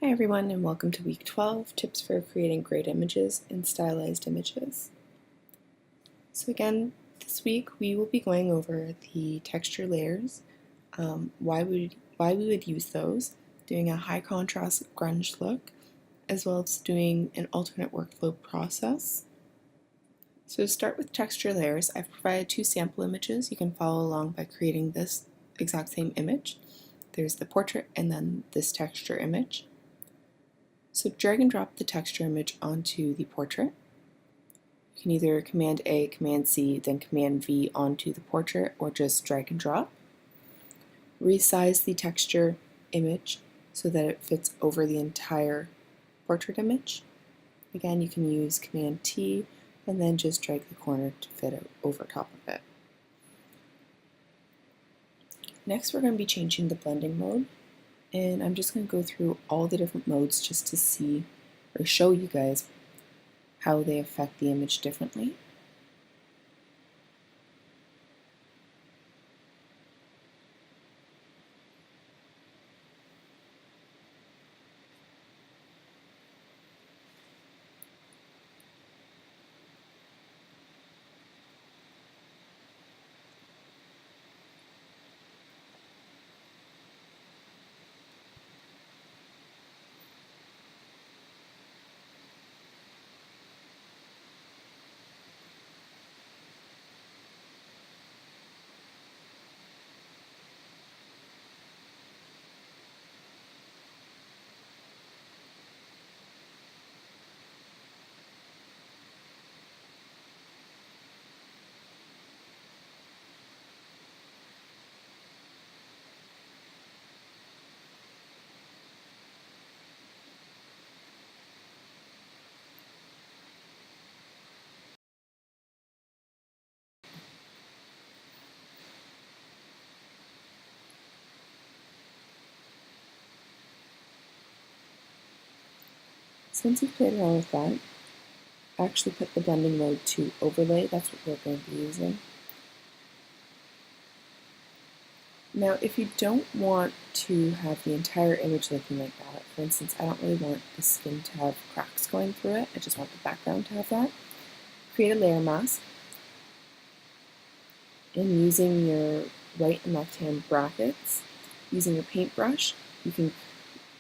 Hi everyone, and welcome to week 12, tips for creating great images and stylized images. So again, this week we will be going over the texture layers, why we would use those, doing a high contrast grunge look, as well as doing an alternate workflow process. So to start with texture layers, I've provided two sample images. You can follow along by creating this exact same image. There's the portrait and then this texture image. So drag and drop the texture image onto the portrait. You can either Command A, Command C, then Command V onto the portrait, or just drag and drop. Resize the texture image so that it fits over the entire portrait image. Again, you can use Command T and then just drag the corner to fit over top of it. Next, we're going to be changing the blending mode, and I'm just going to go through all the different modes just to see or show you guys how they affect the image differently. Since you've played around with that, I actually put the blending mode to overlay. That's what we're going to be using. Now, if you don't want to have the entire image looking like that, for instance, I don't really want the skin to have cracks going through it, I just want the background to have that, create a layer mask, and using your right and left hand brackets, using your paintbrush, you can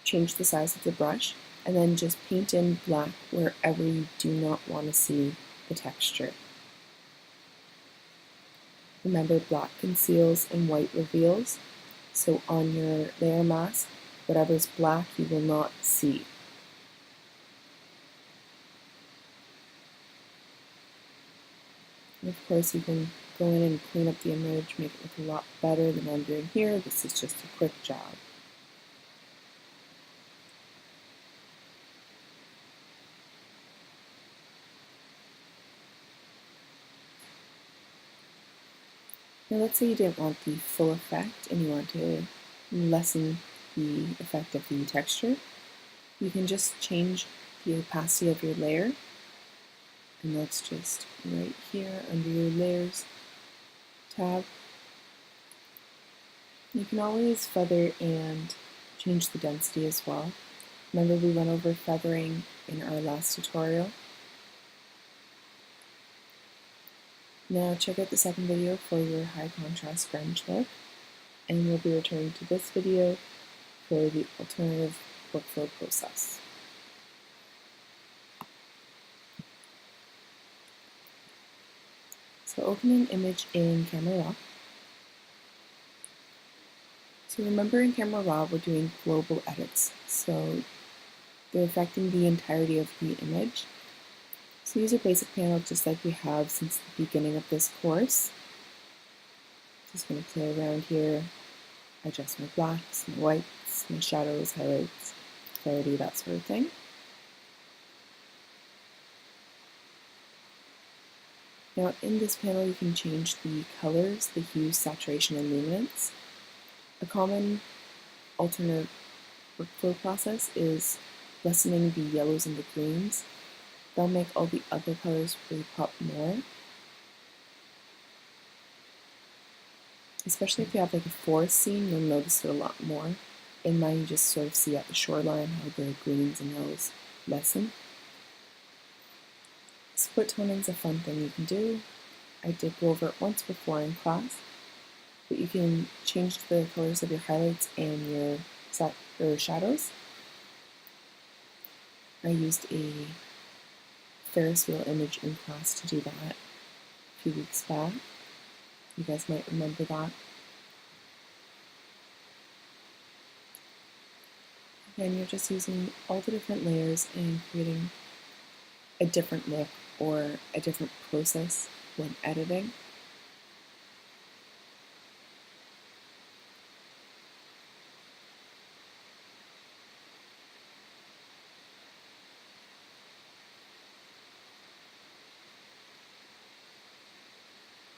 change the size of the brush, and then just paint in black wherever you do not want to see the texture. Remember, black conceals and white reveals, so on your layer mask, whatever's black you will not see. And of course you can go in and clean up the image, make it look a lot better than I'm doing here. This is just a quick job. Now let's say you didn't want the full effect and you want to lessen the effect of the texture. You can just change the opacity of your layer, and that's just right here under your layers tab. You can always feather and change the density as well. Remember, we went over feathering in our last tutorial. Now check out the second video for your high contrast grunge look, and we'll be returning to this video for the alternative workflow process. So open an image in Camera Raw. So remember, in Camera Raw we're doing global edits, so they're affecting the entirety of the image. So use your basic panel just like we have since the beginning of this course. Just going to play around here, adjust my blacks, my whites, my shadows, highlights, clarity, that sort of thing. Now in this panel you can change the colors, the hue, saturation, and luminance. A common alternate workflow process is lessening the yellows and the greens. They'll make all the other colors really pop more. Especially if you have like a forest scene, you'll notice it a lot more. in mine you just sort of see at the shoreline how the greens and yellows lessen. Split toning is a fun thing you can do. I did go over it once before in class, but you can change the colors of your highlights and your shadows. I used a Ferris wheel image in class to do that a few weeks back. You guys might remember that. Again, you're just using all the different layers and creating a different look or a different process when editing.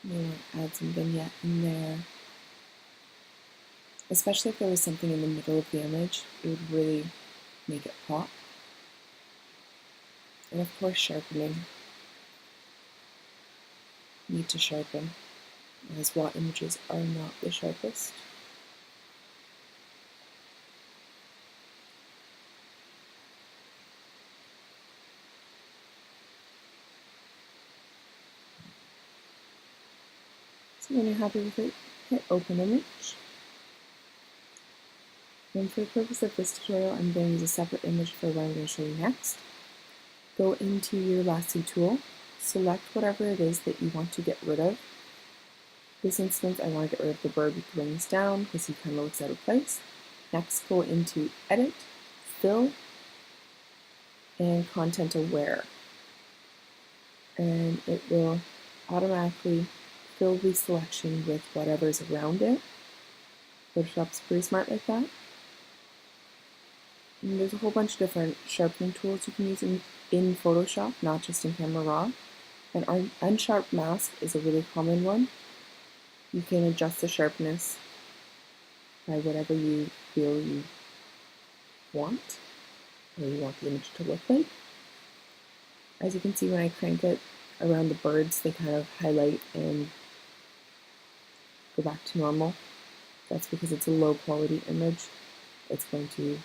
You want to add some vignette in there. Especially if there was something in the middle of the image, it would really make it pop. And of course, sharpening. Need to sharpen, as raw images are not the sharpest. So when you're happy with it, hit open image. And for the purpose of this tutorial, I'm going to use a separate image for what I'm going to show you next. Go into your lasso tool, select whatever it is that you want to get rid of. In this instance, I want to get rid of the bird with the wings down because he kind of looks out of place. Next, go into Edit, Fill, and Content Aware. And it will automatically fill the selection with whatever's around it. Photoshop's pretty smart like that. And there's a whole bunch of different sharpening tools you can use in Photoshop, not just in Camera Raw. And our Unsharped Mask is a really common one. You can adjust the sharpness by whatever you feel you want, or you want the image to look like. As you can see, when I crank it around the birds, they kind of highlight and go back to normal. That's because it's a low quality image. It's going to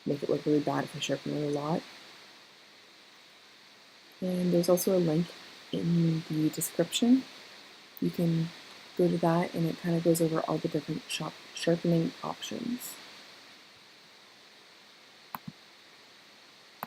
make it look really bad if I sharpen it a lot. And there's also a link in the description. You can go to that and it kind of goes over all the different sharpening options.